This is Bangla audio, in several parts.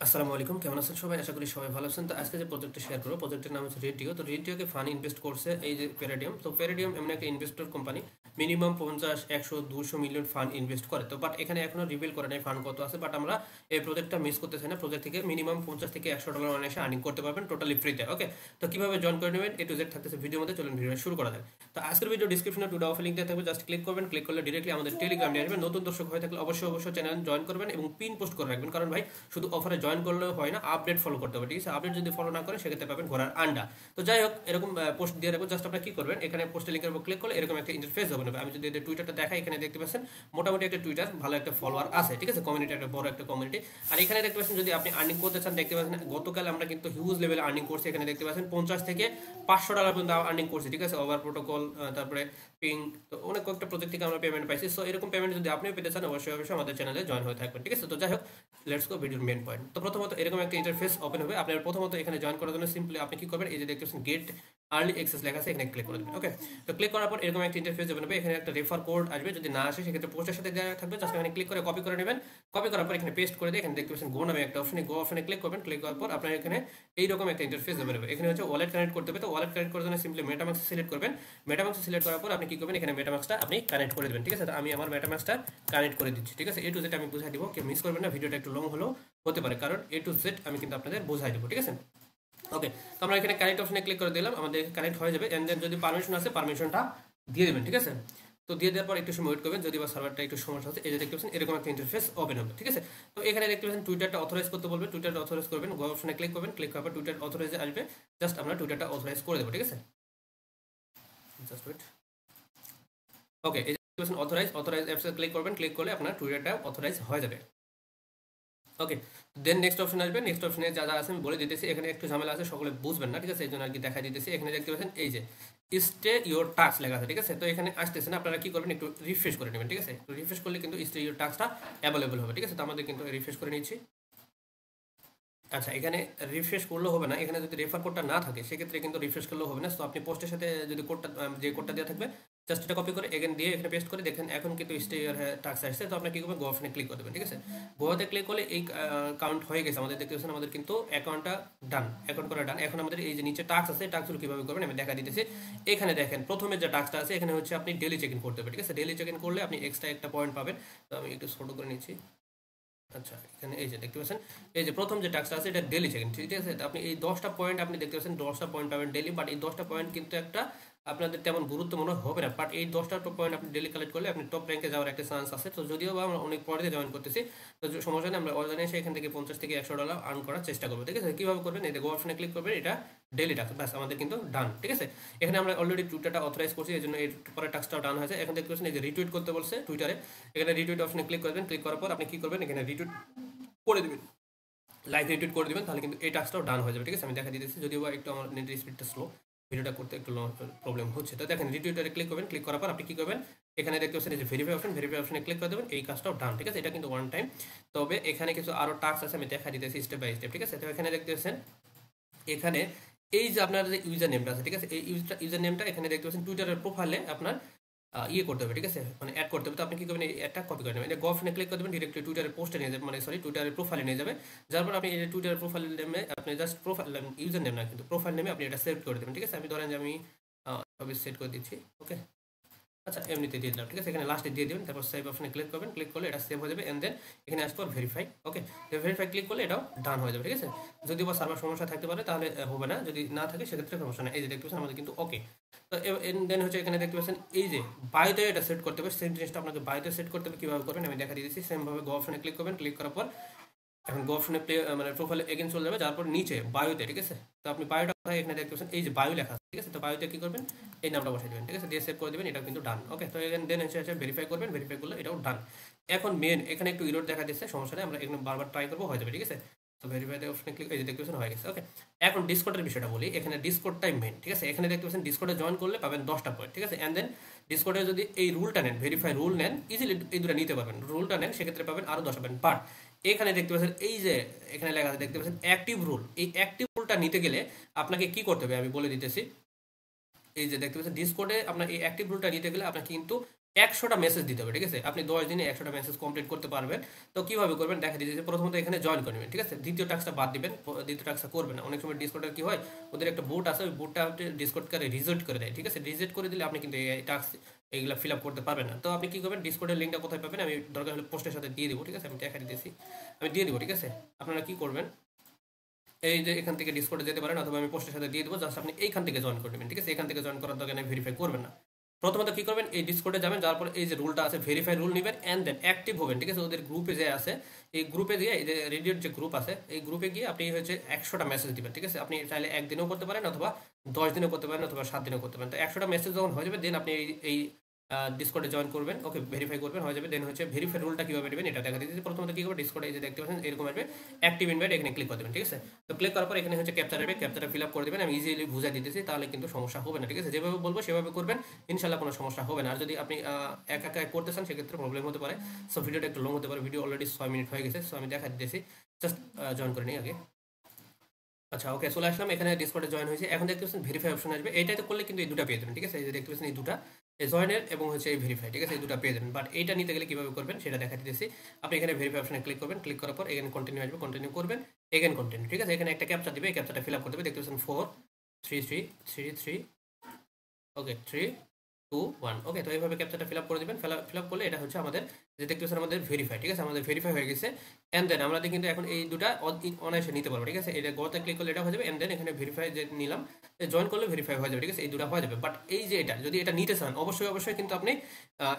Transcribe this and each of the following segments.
আসসালামু আলাইকুম, কেমন আছেন সবাই? আশা করি সবাই ভালো আছেন। তো আজকে যে প্রজেক্টটা শেয়ার করবো, প্রজেক্টের নাম হচ্ছে রেডিও। তো রেডিওকে ফান্ড ইনভেস্ট করছে এই যে প্যারাডিয়াম। তো প্যারাডিয়াম এমন একটা investor company, minimum 50, 100, 200 million fund invest করে। তো বাট এখানে এখনো রিভিল করে নাই ফান্ড কত আছে, বাট আমরা এই প্রজেক্টটা মিস করতে চাই না। প্রজেক্ট থেকে মিনিমাম 50 থেকে $100 অনায়াসে আর্নিং করতে পারবেন টোটালি ফ্রিতে। ওকে, তো কিভাবে জয়েন করে নেবেন এ টু জেড থাকতেছে ভিডিওর মধ্যে। চলুন ভিডিও শুরু করা যাক। তো আজকের ভিডিও ডিসক্রিপশনে টুডে অফ লিঙ্ক দেওয়া থাকবে, জাস্ট ক্লিক করবেন। ক্লিক করলে ডিরেক্টলি আমাদের টেলিগ্রামে আসবেন। নতুন দর্শক হয়ে থাকলে অবশ্যই চ্যানেল জয়েন করবেন এবং পিন পোস্ট করে রাখবেন, কারণ ভাই শুধু অফারে জয়েন করলেও হয় না, আপডেট ফলো করতে হবে। ঠিক আছে, আপডেট যদি ফলো না করে সেক্ষেত্রে পাবেন ঘোড়ার আন্ডা। তো যাই হোক, এরকম পোস্ট দিয়ে রাখবো। জাস্ট আপনারা কি করবেন, এখানে পোস্টের লিঙ্কের উপর ক্লিক করলে এরকম একটা ইন্টারফেস হবে। আমি যদি টুইটারটা দেখাই, এখানে দেখতে পাচ্ছেন মোটামুটি একটা টুইটার, ভালো একটা ফলোয়ার আছে। ঠিক আছে, কমিউনিটি একটা বড় একটা কমিউনিটি। আর এখানে দেখতে পাচ্ছেন যদি আপনি আর্নিং করতে চান, দেখতে পাচ্ছেন গতকাল আমরা কিন্তু হিউজ লেভেলে আর্নিং করছি। এখানে দেখতে পাচ্ছেন $50 থেকে $500 পর্যন্ত আর্নিং করছি। ঠিক আছে, ওভার প্রোটোকল, তারপরে পিং, তো অনেক কয়েকটা প্রজেক্ট থেকে আমরা পেমেন্ট পাইছি। সো এরকম পেমেন্ট যদি আপনিও পেতে চান, অবশ্যই আমাদের চ্যানেলে জয়েন হয়ে থাকবেন। ঠিক আছে, তো যাই হোক, লেটস গো ভিডিওর মেন পয়েন্ট। তো প্রথমত এরকম একটা ইন্টারফেস ওপেন হবে। আপনার প্রথমত এখানে জয়েন করার জন্য সিম্পলি আপনি কি করবেন, এই যে দেখতে পাচ্ছেন গেট আর্লি অ্যাক্সেস লেখা আছে, এখানে ক্লিক করে দেবেন। ওকে, তো ক্লিক করার পর এরকম একটা ইন্টারফেস ওপেন হবে। এখানে একটা রেফার কোড আসবে, যদি না আসে সেক্ষেত্রে পোস্টের সাথে দেওয়া থাকবে। জাস্ট এখানে ক্লিক করে কপি করে নেবেন। কপি করার পর এখানে পেস্ট করে দিয়ে এখানে দেখতে পাচ্ছেন গো নামে একটা অপশন, গো অপশনে ক্লিক করবেন। ক্লিক করার পর আপনার এখানে এইরকম একটা ইন্টারফেস ওপেন হবে। এখানে হচ্ছে ওয়ালেট কানেক্ট করতে হবে। তো ওয়ালেট কানেক্ট করার জন্য সিম্পলি মেটামাক্স সিলেক্ট করবেন। মেটামাক্স সিলেক্ট করার পর আপনি কি করবেন, এখানে মেটামাক্সটা আপনি কানেক্ট করে দেবেন। ঠিক আছে, তো আমি আমার মেটামাক্সটা কানেক্ট করে দিচ্ছি। ঠিক আছে, এ টু জেড আমি বুঝাই দিব, কেউ মিস করবেন না। ভিডিওটা একটু লং হলেও হতে পারে, কারণ এ টু জেড আমি কিন্তু আপনাদের বোঝাই দেবো। ঠিক আছে, ওকে, তো আমরা এখানে কানেক্ট অপশনে ক্লিক করে দিলাম, আমাদের কানেক্ট হয়ে যাবে। এন্ড দেন যদি পারমিশন আছে পারমিশনটা দিয়ে দেবেন। ঠিক আছে, তো দিয়ে দেওয়ার পর একটু সময় ওয়েট করবেন, যদি বা সার্ভারটা একটু সমস্যা হচ্ছে। এই যে দেখতে পাচ্ছেন এরকম একটা ইন্টারফেস ওপেন হবে। ঠিক আছে, তো এখানে দেখতে পাচ্ছেন টুইটারটা অথরাইজ করতে বলবে। টুইটারটা অথরাইজ করবেন, গো অপশনে ক্লিক করবেন। ক্লিক করার পর টুইটার অথরাইজ আসবে। জাস্ট আমরা টুইটারটা অথরাইজ করে দেবো। ঠিক আছে, জাস্ট ওয়েট। ওকে, এই যে দেখতে পাচ্ছেন অথরাইজ অ্যাপসে ক্লিক করবেন। ক্লিক করলে আপনার টুইটারটা অথরাইজ হয়ে যাবে। ওকে, দেন নেক্সট অপশন আসবে। নেক্সট অপশনে যা যা আছে আমি বলে দিতেছি, এখানে একটু ঝামেলা আছে, সকলে বুঝবেন না। ঠিক আছে, এই জন্য আর কি দেখা দিতেছি। এখানে দেখতে পাচ্ছেন এই যে স্টে ইউর টাস্ক লেখা আছে। ঠিক আছে, তো এখানে আসতেছে না, আপনারা কি করবেন, একটু রিফ্রেশ করে নেবেন। ঠিক আছে, একটু রিফ্রেশ করলে কিন্তু স্টে ইউর টাস্কটা অ্যাভেলেবল হবে। ঠিক আছে, তো আমাদের কিন্তু রিফ্রেশ করে নিচ্ছি। আচ্ছা, এখানে রিফ্রেশ করলেও হবে না। এখানে যদি রেফার কোডটা না থাকে সেক্ষেত্রে কিন্তু রিফ্রেশ করলেও হবে না। তো আপনি পোস্টের সাথে যদি কোডটা, যে কোডটা দেওয়া থাকবে, জাস্ট এটা কপি করে এখানে দিয়ে এখানে পেস্ট করে দেখেন এখন কিন্তু স্টে ইয়ার টাস্ক আসছে। তো আপনি কি করবেন, গো অপশনে ক্লিক করে দেবেন। ঠিক আছে, গোয়াতে ক্লিক করলে এই কাউন্ট হয়ে গেছে আমাদের। দেখতে পাচ্ছেন আমাদের কিন্তু অ্যাকাউন্টটা ডান, অ্যাকাউন্ট করা ডান। এখন আমাদের এই যে নিচে টাস্ক আছে, টাস্কগুলো কীভাবে করবেন আমি দেখা দিতেছি। এখানে দেখেন প্রথমে যে টাস্কটা আছে, এখানে হচ্ছে আপনি ডেলি চেক ইন করতে হবে। ঠিক আছে, ডেলি চেক ইন করলে আপনি এক্সট্রা একটা পয়েন্ট পাবেন। তো আমি একটু ছোটো করে নিচ্ছি। আচ্ছা, এখানে এই যে দেখতে পাচ্ছেন এই যে প্রথম যে টাস্কটা আছে এটা ডেলি চেক ইন। ঠিক আছে, আপনি এই 10টা পয়েন্ট আপনি দেখতে পাচ্ছেন, 10টা পয়েন্ট পাবেন ডেলি। বাট এই 10টা পয়েন্ট কিন্তু একটা আপনাদের তেমন গুরুত্ব মনে হবে না, বাট এই 10টা পয়েন্ট আপনি ডেলি কালেক্ট করলে আপনি টপ র্যাঙ্কে যাওয়ার একটা চান্স আছে। তো যদিও বা আমরা অনেক পরে জয়েন করতেছি, তো সমস্যা নেই, আমরা অনলাইনে এসে এখান থেকে 50 থেকে $100 আর্ন করার চেষ্টা করবো। ঠিক আছে, কীভাবে করবেন, এই গো অপশনে ক্লিক করবেন, এটা ডেলি টাস্ক, ব্যাস আমাদের কিন্তু ডান। ঠিক আছে, এখানে আমরা অলরেডি টুইটারটা অথরাইজ করছি, এই জন্য এই পরের টাস্কটাও ডান হয়েছে। এখন দেখতে পাচ্ছেন এই যে রিটুইট করতে বলছে টুইটারে, এখানে রিটুইট অপশনে ক্লিক করবেন। ক্লিক করার পর আপনি কি করবেন, এখানে রিটুইট করে দেবেন, লাইক রিটুইট করে দেবেন, তাহলে কিন্তু এই টাস্কটাও ডান হয়ে যাবে। ঠিক আছে, আমি দেখা দিতেছি, যদিও একটু আমার নেটের স্পিডটা স্লো, ভিডিওটা করতে একটু প্রবলেম হচ্ছে। তো দেখেন রিটুইটারে ক্লিক করবেন। ক্লিক করার পর আপনি কি করবেন, এখানে দেখতে পাচ্ছেন এই যে ভেরিফাই অপশনে ক্লিক করে দেবেন, এই কাজটাও ডান। ঠিক আছে, এটা কিন্তু ওয়ান টাইম। তবে এখানে কিছু আরও টাস্ক আছে, আমি দেখা দিতেছি স্টেপ বাই স্টেপ। ঠিক আছে, তো এখানে দেখতে পাচ্ছেন এখানে এই যে আপনার যে ইউজার নেমটা আছে, ঠিক আছে, এই ইউজার নেমটা এখানে দেখতে পাচ্ছেন টুইটারের প্রোফাইলে আপনার ইয়ে করতে হবে। ঠিক আছে, মানে অ্যাড করতে হবে। তো আপনি কি করবেন, এই অ্যাডটা কপি করে নেবেন, এটা গো অপশনে ক্লিক করে দেবেন, ডিরেক্টলি টুইটারের পোস্টে নিয়ে যাবে, মানে সরি টুইটারের প্রোফাইলে নিয়ে যাবে। যার পর আপনি এই টুইটারের প্রোফাইল নেমে আপনি জাস্ট প্রোফাইল ইউজার নেম না কিন্তু প্রোফাইল নেমে আপনি এটা সেভ করে দেবেন। ঠিক আছে, আমি ধরেন যে আমি সবই সেট করে দিচ্ছি। ওকে, আচ্ছা এমনিতে দিয়ে দিলাম। ঠিক আছে, এখানে লাস্টে দিয়ে দেবেন, তারপর সেভ অপশনে ক্লিক করবেন। ক্লিক করলে এটা সেভ হয়ে যাবে। এন্ড দেন এখানে আসবে ভেরিফাই। ওকে, ভেরিফাই ক্লিক করলে এটাও ডান হয়ে যাবে। ঠিক আছে, যদি বা সার্ভার সমস্যা থাকতে পারে তাহলে হবে না, যদি না থাকে সেক্ষেত্রে সমস্যা নেই। এই যে দেখতে পাচ্ছেন আমাদের কিন্তু ওকে। তো দেন হচ্ছে এখানে দেখতে পাচ্ছেন এই যে বায়োতে এটা সেট করতে হবে, সেম জিনিসটা আপনাকে বায়োতে সেট করতে হবে। কীভাবে করবেন আমি দেখা দিয়েছি, সেমভাবে গো অপশনে ক্লিক করবেন। ক্লিক করার পর এখন গো অপশনে মানে প্রোফাইলে এগেন চলে যাবে, যার পর নিচে বায়োতে। ঠিক আছে, তো আপনি বায়োটা কোথায়, এখানে দেখতে পাচ্ছেন এই যে বায়ো লেখা আছে। ঠিক আছে, তো বায়োতে কি করবেন, এই নামটা বসাই দেবেন। ঠিক আছে, দিয়ে সেভ করে দেবেন, এটাও কিন্তু ডান। ওকে, তো এখানে দেন হচ্ছে ভেরিফাই করবেন, ভেরিফাই করলে এটাও ডান। এখন মেন এখানে একটু ইরোড দেখা দিচ্ছে, সমস্যা নেই, আমরা এখানে বারবার ট্রাই করবো, হয়ে যাবে। ঠিক আছে, তো ভেরিফাইতে অপশনে ক্লিক, এই যে দেখতে পাচ্ছেন হয়ে গেছে। ওকে, এখন ডিসকর্ডের বিষয়টা বলি, এখানে ডিসকর্ডটাই মেন। ঠিক আছে, এখানে দেখতে পাচ্ছেন ডিসকর্ডে জয়েন করলে পাবেন 10টা পয়েন্ট। ঠিক আছে, অ্যান্ড দেন ডিসকর্ডে যদি এই রুলটা নেন, ভেরিফাই রুল নেন, ইজিলি এই দুটো নিতে পারবেন। রুলটা নেন সেক্ষেত্রে পাবেন আরও 10 পয়েন্ট। বাট এখানে দেখতে পাচ্ছেন এই যে এখানে লেখা আছে দেখতে পাচ্ছেন অ্যাক্টিভ রুল, এই অ্যাক্টিভ রুলটা নিতে গেলে আপনাকে কি করতে হবে আমি বলে দিতেছি। এই যে দেখতে পাচ্ছেন ডিসকর্ডে আপনার এই অ্যাক্টিভ রুলটা নিতে গেলে আপনাকে কিন্তু 100টা মেসেজ দিতে হবে, ঠিক আছে? আপনি 10 দিনে 100টা মেসেজ কমপ্লিট করতে পারবেন। তো কিভাবে করবেন দেখা দিয়েছে যে প্রথমত এখানে জয়েন করে নেবেন, ঠিক আছে? দ্বিতীয় টাস্কটা বাদ দিবেন, দ্বিতীয় টাস্কটা করবেন না। অনেক সময় ডিসকর্ডের কি হয়, ওদের একটা বোট আছে, ওই বোটটা আপনি ডিসকর্ডকে রিজেক্ট করে দেয়, ঠিক আছে? রিজেক্ট করে দিলে আপনি কিন্তু এই টাস্ক এইগুলো ফিল আপ করতে পারবেন না। তো আপনি কি করবেন, ডিসকর্ডের লিঙ্কটা কোথায় পাবেন আমি দরকার হলে পোস্টের সাথে দিয়ে দেবো, ঠিক আছে? আমি দেখা দিতেছি, আমি দিয়ে দেবো, ঠিক আছে? আপনারা কি করবেন, এই যে এখান থেকে ডিসকর্ডে যেতে পারেন অথবা আমি পোস্টের সাথে দিয়ে দেবো, জাস্ট আপনি এইখান থেকে জয়েন করে নেবেন, ঠিক আছে? এখান থেকে জয়েন করার দরকার নেই, ভেরিফাই করবেন না। প্রথমত কি করবেন, এই ডিসকর্ডে যাবেন, যাওয়ার পর এই যে রুলটা আছে ভেরিফাই রুল নেবেন অ্যান্ড দেন অ্যাক্টিভ হবেন, ঠিক আছে? ওদের গ্রুপে যে আছে, এই গ্রুপে গিয়ে এই যে রেডিওর যে গ্রুপ আছে এই গ্রুপে গিয়ে আপনি হচ্ছে 100টা মেসেজ দিবেন, ঠিক আছে? আপনি চাইলে একদিনেও করতে পারেন অথবা 10 দিনেও করতে পারেন অথবা 7 দিনেও করতে পারেন। তো 100টা মেসেজ যখন হয়ে যাবে দেন আপনি এই ডিসকর্ডে জয়েন করবেন, ওকে ভেরিফাই করবেন, হয়ে যাবে। দেন হচ্ছে ভেরিফাই রুলটা কীভাবে নেবেন এটা দেখা দিচ্ছি। প্রথমত কী করবেন, ডিসকর্ডে এই যে দেখতে পাচ্ছেন এরকম আসবে অ্যাক্টিভ ইনভাইট, এখানে ক্লিক করে দেবেন, ঠিক আছে? তো ক্লিক করার পর এখানে হচ্ছে ক্যাপচার আসবে, ক্যাপচারটা ফিল আপ করে দেবেন। আমি ইজিলি বুঝাই দিতেছি, তাহলে কিন্তু সমস্যা হবে না, ঠিক আছে? যেভাবে বলবো সেভাবে করবেন, ইনশাল্লাহ কোনো সমস্যা হবে না। আর যদি আপনি একা একা করতে চান সেক্ষেত্রে প্রবলেম হতে পারে। সো ভিডিওটা একটু লং হতে পারে, ভিডিও অলরেডি 6 মিনিট হয়ে গেছে। সো আমি দেখা দিতেছি, জাস্ট জয়েন করে নিই আগে। আচ্ছা ওকে, চলে আসলাম, এখানে ডিসকর্ডে জয়েন হয়েছে। এখন দেখতে পাচ্ছেন ভেরিফাই অপশন আসবে, এইটাতে করলে কিন্তু এই দুটো পেয়ে যাবেন, ঠিক আছে? এই যে দেখতে পাচ্ছেন এই দুটা, এই জয়েনের এবং হচ্ছে এই ভেরিফাই, ঠিক আছে? এই দুটো পেয়ে যাবেন। বাট এইটা নিতে গেলে কীভাবে করবেন সেটা দেখা দিতেছি। আপনি এখানে ভেরিফাই অপশনে ক্লিক করবেন, ক্লিক করার পর এখানে কন্টিনিউ আসবে, কন্টিনিউ করবেন, এগেন কন্টিনিউ, ঠিক আছে? এখানে একটা ক্যাপচা দিবে, এই ক্যাপচাটা ফিল আপ করতে হবে। দেখতে পাচ্ছেন 43333, ওকে 321, ওকে। তো এইভাবে ক্যাপচারটা ফিল আপ করে দেবেন। ফিল আপ করলে এটা হচ্ছে আমাদের যে দেখতে পাচ্ছেন আমাদের ভেরিফাই, ঠিক আছে? আমাদের ভেরিফাই হয়ে গেছে। অ্যান্ড দেন আমরা কিন্তু এখন এই দুটা অনায়াসে নিতে পারবো, ঠিক আছে? এটা গোতে ক্লিক করলে এটা হয়ে যাবে। অ্যান্ড দেন এখানে ভেরিফাই যে নিলাম, জয়েন করলে ভেরিফাই হয়ে যাবে, ঠিক আছে? এই দুটা হয়ে যাবে। বাট এই যে এটা যদি এটা নিতে চান অবশ্যই কিন্তু আপনি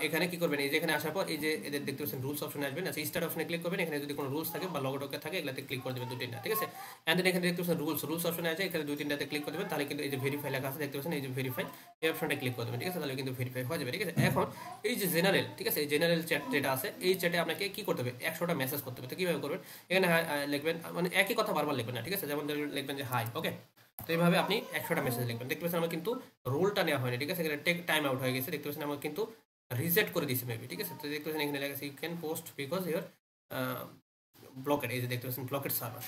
এখানে কি করবেন, এই যে এখানে আসার পর এই যে এদের দেখতে পাচ্ছেন রুলস অপশনে আসবেন। আচ্ছা স্টার্ট অপশনে ক্লিক করবেন, এখানে যদি কোনো রুলস থাকে বা লগো টোকে থাকে এগুলাতে ক্লিক করে দেবেন 2-3টা, ঠিক আছে? অ্যান্ড দেন এখানে দেখতে পাচ্ছেন রুলস অপশনে আছে, এখানে 2-3টাতে ক্লিক করে দেবেন, তাহলে কিন্তু এই যে ভেরিফাই লেখা আছে দেখতে পাচ্ছেন, এই যে ভেরিফাই এই অপশনটা ক্লিক করে দেবেন, ঠিক আছে? তাহলে কিন্তু ভেরিফাই হয়ে যাবে, ঠিক আছে? এখন এই যে জেনারেল, ঠিক আছে? এই জেনারেল চ্যাট যেটা আছে এই চ্যাটে আপনাকে কি করতে হবে, 100টা মেসেজ করতে হবে। তো কীভাবে করবেন, এখানে লিখবেন, মানে একই কথা বারবার লিখবেন না, ঠিক আছে? যেমন লিখবেন যে হাই, ওকে? তো এইভাবে আপনি 100টা মেসেজ লিখবেন। দেখতে পাচ্ছেন আমার কিন্তু রোলটা নেওয়া হয়নি, ঠিক আছে? এখানে টেক টাইম আউট হয়ে গেছে, দেখতে পাচ্ছেন আমার কিন্তু রিসেট করে দিয়েছি মেবি, ঠিক আছে? তো দেখতে পাচ্ছেন এখানে লেখা আছে you can post because you're blocked, এই যে দেখতে পাচ্ছেন ব্লকেড সার্ভার,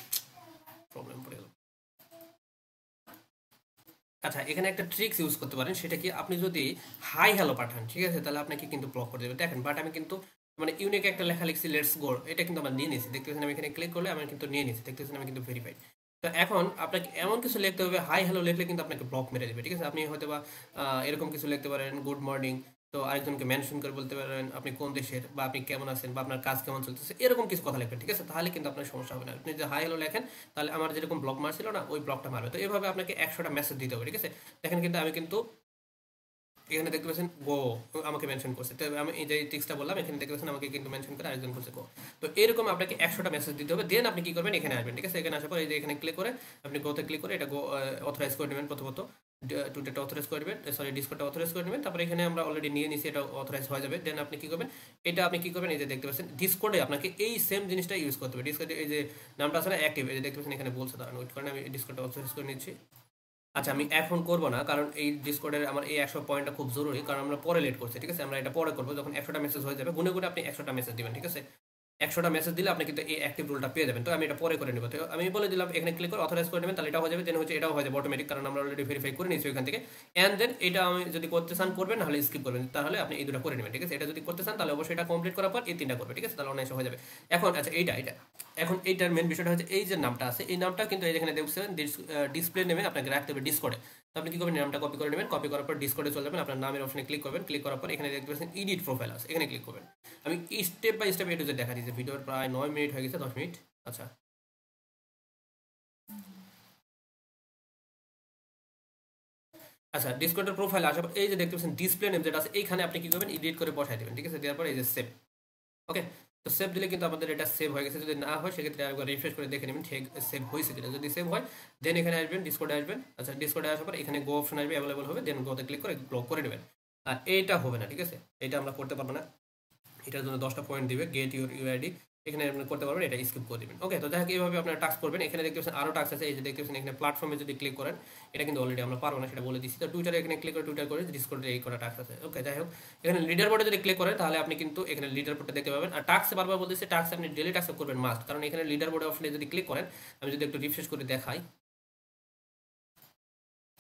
প্রবলেম পড়ে গেল। আচ্ছা এখানে একটা ট্রিক্স ইউজ করতে পারেন, সেটা কি, আপনি যদি হাই হ্যালো পাঠান, ঠিক আছে? তাহলে আপনাকে কিন্তু ব্লক করে দেবে। দেখেন বাট আমি কিন্তু মানে ইউনিক একটা লেখা লিখছি লেটস গো, এটা কিন্তু আমার নিয়ে নিয়েছি, দেখতে পাচ্ছেন আমি এখানে ক্লিক করলে আমি কিন্তু নিয়ে নিয়েছি, দেখতে পাচ্ছেন আমি কিন্তু ভেরিফাইড। তো এখন আপনাকে এমন কিছু লিখতে হবে, হাই হ্যালো লিখলে কিন্তু আপনাকে ব্লক মেরে দেবে, ঠিক আছে? আপনি হয়তো বা এরকম কিছু লিখতে পারেন, গুড মর্নিং, তো আরেকজনকে মেনশন করে বলতে পারেন আপনি কোন দেশের বা আপনি কেমন আছেন বা আপনার কাজ কেমন চলতেছে, এরকম কিছু কথা লিখবেন, ঠিক আছে? তাহলে কিন্তু আপনার সমস্যা হবে না। আপনি যে হাই হ্যালো লেখেন তাহলে আমার যেরকম ব্লক মারছিল না ওই ব্লকটা মারবে। তো এইভাবে আপনাকে 100টা মেসেজ দিতে হবে, ঠিক আছে? দেখেন কিন্তু আমি কিন্তু এখানে দেখতে পাচ্ছেন গো আমাকে মেনশন করছে, তো আমি এই যে টিক্সটা বললাম এখানে দেখতে পাচ্ছেন আমাকে কিন্তু মেনশন করে আরেকজন করছে গো। তো এরকম আপনাকে 100টা মেসেজ দিতে হবে। দেন আপনি কি করবেন, এখানে আসবেন, ঠিক আছে? এখানে আসার পর এই যে এখানে ক্লিক করে আপনি গোতে ক্লিক করে এটা গো অথরাইজ করে নেবেন, প্রথমত টুইটারটা অথরাইজ করে নেবেন, সরি ডিসকর্ডটা অথরাইজ করে নেবেন। তারপরে এখানে আমরা অলরেডি নিয়ে নিছি, এটা অথরাইজ হয়ে যাবে। দেন আপনি কি করবেন, এটা আপনি কি করবেন, এই যে দেখতে পাচ্ছেন ডিসকর্ডে আপনাকে এই সেম জিনিসটা ইউজ করতে হবে। ডিসকর্ডে এই যে নামটা আছে না অ্যাক্টিভ, এই যে দেখতে পাচ্ছেন এখানে বলছে, দাঁড়ান ওয়েট করেন আমি ডিসকর্ডটা অথরাইজ করে নিচ্ছি। আচ্ছা আমি এখন করব না, কারণ এই ডিসকর্ডের আমার এই 100 পয়েন্টটা খুব জরুরি, কারণ আমরা পরে লেট করছি, ঠিক আছে? আমরা এটা পরে করবো যখন 100টা মেসেজ হয়ে যাবে, গুনে গুনে আপনি 100টা মেসেজ দিবেন, ঠিক আছে? 100টা মেসেজ দিলে আপনি কিন্তু এই অ্যাক্টিভ রুলটা পেয়ে যাবেন। তো আমি এটা পরে করে নেব। তো আমি বলে দিলাম এখানে ক্লিক করে অথরাইজ করে নেবেন, তাহলে এটা হয়ে যাবে। দেন হচ্ছে এটাও হয়ে যাবে অটোমেটিক, কারণ আমরা অলরেডি ভেরিফাই করে নিয়েছি ওইখান থেকে। অ্যান্ড দেন এটা আমি যদি করতে চান করবেন, নাহলে স্কিপ করবেন, তাহলে আপনি এই দুটো করে নেবেন, ঠিক আছে? এটা যদি করতে চান তাহলে অবশ্যই এটা কমপ্লিট করার পর এই 3টা করবে, ঠিক আছে? তাহলে অনেক হয়ে যাবে। এখন আচ্ছা এটা এখন এইটার মেন বিষয়টা হচ্ছে এই যে নামটা আছে এই নামটা কিন্তু এই যেখানে দেখছেন ডিসপ্লে নেমে আপনাকে রাখতে হবে ডিসকর্ডে। তো আপনি কি করবেন, নামটা কপি করে নেবেন, কপি করার পর ডিসকর্ডে চলে যাবেন, আপনার নামের অপশনে ক্লিক করবেন, ক্লিক করার পর এখানে দেখতে পাচ্ছেন এডিট প্রোফাইল আছে, এখানে ক্লিক করবেন। আমি স্টেপ বাই স্টেপ এটু যে দেখা দিয়েছি, ভিডিওর প্রায় 9 মিনিট হয়ে গেছে, 10 মিনিট। আচ্ছা আচ্ছা ডিসকর্ডের প্রোফাইল আসার পর এই যে দেখতে পাচ্ছেন ডিসপ্লে নেম যেটা আছে এইখানে আপনি কি করবেন, এডিট করে বসাই দেবেন, ঠিক আছে? দেওয়ার পর এই যে সেভ, ওকে। তো সেভ দিলে কিন্তু আমাদের এটা সেভ হয়ে গেছে। যদি না হয় সেক্ষেত্রে আরেকবার রিফ্রেশ করে দেখে নেবেন ঠিক সেভ হয়েছে কিনা। যদি সেভ হয় দেন এখানে আসবেন, ডিসকর্ডে আসবেন। আচ্ছা ডিসকর্ডে আসার পর এখানে গো অপশন আসবে, অ্যাভেলেবল হবে, দেন গোতে ক্লিক করে ব্লক করে নেবেন। আর এইটা হবে না, ঠিক আছে? এটা আমরা করতে পারবো না, এটার জন্য 10টা পয়েন্ট দিবে, গেট ইউর ইউআইডি, এখানে আপনি করতে পারবেন, এটা স্কিপ করে দেবেন, ওকে। তো যাই হোক এইভাবে আপনারা টাস্ক করবেন। এখানে দেখতে পাচ্ছেন আরও টাস্ক আছে, এই যে দেখতে পাচ্ছেন এখানে প্ল্যাটফর্মে যদি ক্লিক করেন, এটা কিন্তু অলরেডি আমরা পারবো না, সেটা বলে দিচ্ছি। তো টুইটারে এখানে ক্লিক করে টুইটার করে ডিসকর্ডে এই করা টাস্ক আছে, ওকে। যাই হোক এখানে লিডার বোর্ডে যদি ক্লিক করেন তাহলে আপনি কিন্তু এখানে লিডার বোর্ডটা দেখতে পাবেন। আর টাস্ক বারবার বলতেছে টাস্ক আপনি ডেলি টাস্ক করবেন মাস্ট, কারণ এখানে লিডার বোর্ডে অপশনে যদি ক্লিক করেন, আমি যদি একটু রিফ্রেশ করে দেখাই,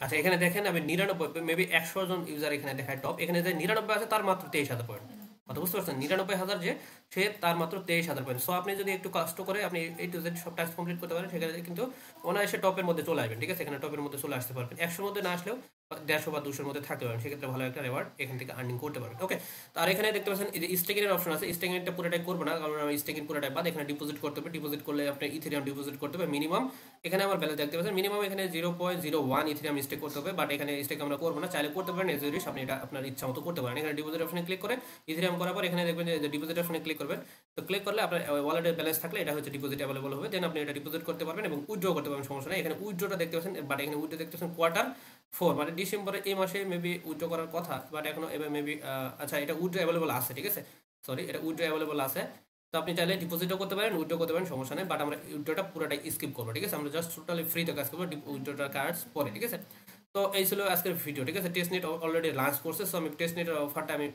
আচ্ছা এখানে দেখেন আমি 99 মেবি 100 জন ইউজার এখানে দেখায় টপ, এখানে যে 99 আছে তার মাত্র 23,000 পয়েন্ট। কথা বুঝতে পারছেন, 99,000 যে সে তার মাত্র 23,000 পয়েন্ট। সো আপনি যদি একটু কষ্ট করে আপনি এই টু জেড সব টাস্ক কমপ্লিট করতে পারেন, সেখানে কিন্তু অনায়াসে টপের মধ্যে চলে আসবেন। ঠিক আছে, এখানে টপের মধ্যে চলে আসতে পারবেন, 100 মধ্যে না আসলেও 150 বা 200 মধ্যে থাকতে পারেন, সেক্ষেত্রে ভালো একটা রেওয়ার্ড এখান থেকে আর্নিং করতে পারবেন। ওকে, তো আর এখানে দেখতে পাচ্ছেন এই যে স্টেকিং এর অপশন আছে, স্টেকিং এরটা পুরোটাই করবো না, কারণ আমি স্টেকিং পুরোটাই বাদ। এখানে ডিপোজিট করতে হবে, ডিপোজিট করলে আপনি ইথেরিয়াম ডিপোজিট করতে হবে মিনিমাম। এখানে আমার ব্যালেন্স দেখতে পাচ্ছেন মিনিমাম এখানে 0.01 ইথেরিয়াম স্টেক করতে হবে, বাট এখানে স্টেক আমরা করবো না, চাইলে করতে পারেন এজ আপনি এটা আপনার ইচ্ছা মতো করতে পারেন। এখানে ডিপোজিট অপশনে ক্লিক করে ইথেরিয়াম করার পর এখানে দেখবেন যে ডিপোজিট অপশনে ক্লিক করবেন। তো ক্লিক করলে আপনার ওয়ালেটের ব্যালেন্স থাকলে এটা হচ্ছে ডিপোজিট অ্যাভেলেবল হবে, দেন আপনি এটা ডিপোজিট করতে পারবেন এবং উইথড্র করতে পারবেন, সমস্যা নেই। এখানে উইথড্রটা দেখতে পাচ্ছেন, বাট এখানে উইথড্র দেখতে পাচ্ছেন Q4, মানে ডিসেম্বরে এই মাসে মেবি উইথড্র করার কথা, বাট এখনো এবার মেবি আচ্ছা এটা উইথড্র অ্যাভেলেবল আছে, ঠিক আছে, সরি এটা উইথড্র অ্যাভেলেবল আছে। তো আপনি চাইলে ডিপোজিটও করতে পারেন, উইথড্র করতে পারেন, সমস্যা নেই, বাট আমরা উইথড্রটা পুরোটাই স্কিপ করবো। ঠিক আছে, আমরা জাস্ট টোটালি ফ্রিতে কাজ করবো, উইথড্রটার কাজ পরে। ঠিক আছে, তো এই ছিল আজকের ভিডিও। ঠিক আছে, টেস্টনেট অলরেডি লঞ্চ করছে, সো আমি টেস্টনেটের অফারটা আমি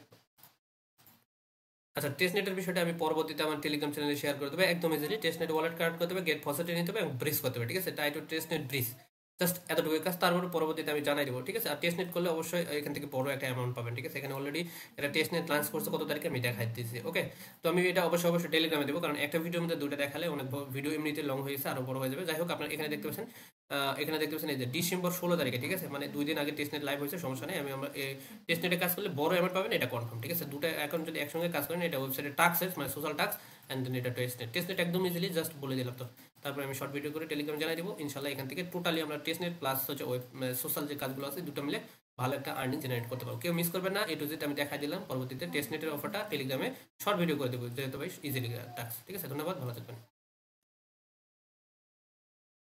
আচ্ছা টেস্টনেটের বিষয়টা আমি পরবর্তীতে আমার টেলিগ্রাম চ্যানেলে শেয়ার করে দেবো, একদম ইজিলি। টেস্টনেট ওয়ালেট কার্ড করতে হবে, গেট ফসেটে নিতে হবে এবং ব্রিজ করতে হবে। ঠিক আছে, টাই টু টেস্টনেট ব্রিজ, জাস্ট এতটুকু কাজ, তারপরে পরবর্তীতে আমি জানাই দেবো। ঠিক আছে, আর টেস্টনেট করলে অবশ্যই এখান থেকে বড় একটা অ্যামাউন্ট পাবেন। ঠিক আছে, এখানে অলরেডি এটা টেস্টনেট লঞ্চ করছে কত তারিখে আমি দেখাই দিচ্ছি। ওকে, তো আমি এটা অবশ্যই টেলিগ্রামে দেবো, কারণ একটা ভিডিওর মধ্যে দুটো দেখালে অনেক ভিডিও এমনিতে লং হয়েছে, আরও বড় হয়ে যাবে। যাই হোক, আপনার এখানে দেখতে পাচ্ছেন এই যে ডিসেম্বর 16 তারিখে, ঠিক আছে, মানে 2 দিন আগে টেস্টনেট লাইভ হয়েছে, সমস্যা নেই। আমরা এই টেস্টনেটে কাজ করলে বড় অ্যামাউন্ট পাবেন, এটা কনফার্ম। ঠিক আছে, দুটো অ্যাকাউন্ট যদি একসঙ্গে কাজ করেন, এটা ওয়েবসাইটে টাস্ক মানে সোশ্যাল টাস্ক, অ্যান্ড দেন এটা টেস্টনেট একদম ইজিলি, জাস্ট বলে দিলাম। তো তারপরে আমি শর্ট ভিডিও করে টেলিগ্রাম জানাই দেবো, ইনশাল্লাহ এখান থেকে টোটালি আমরা টেস্টনেট প্লাস হচ্ছে সোশ্যাল যে কাজগুলো আছে দুটো মিলে ভালো একটা আর্নিং জেনারেট করতে পারবো। কেউ মিস করবেন না, এ টু জেড আমি দেখাই দিলাম। পরবর্তীতে টেস্টনেটের অফারটা টেলিগ্রামে শর্ট ভিডিও করে দেবো, যেহেতু ভাই ইজিলি টাস্ক। ঠিক আছে, ধন্যবাদ, ভালো থাকবেন।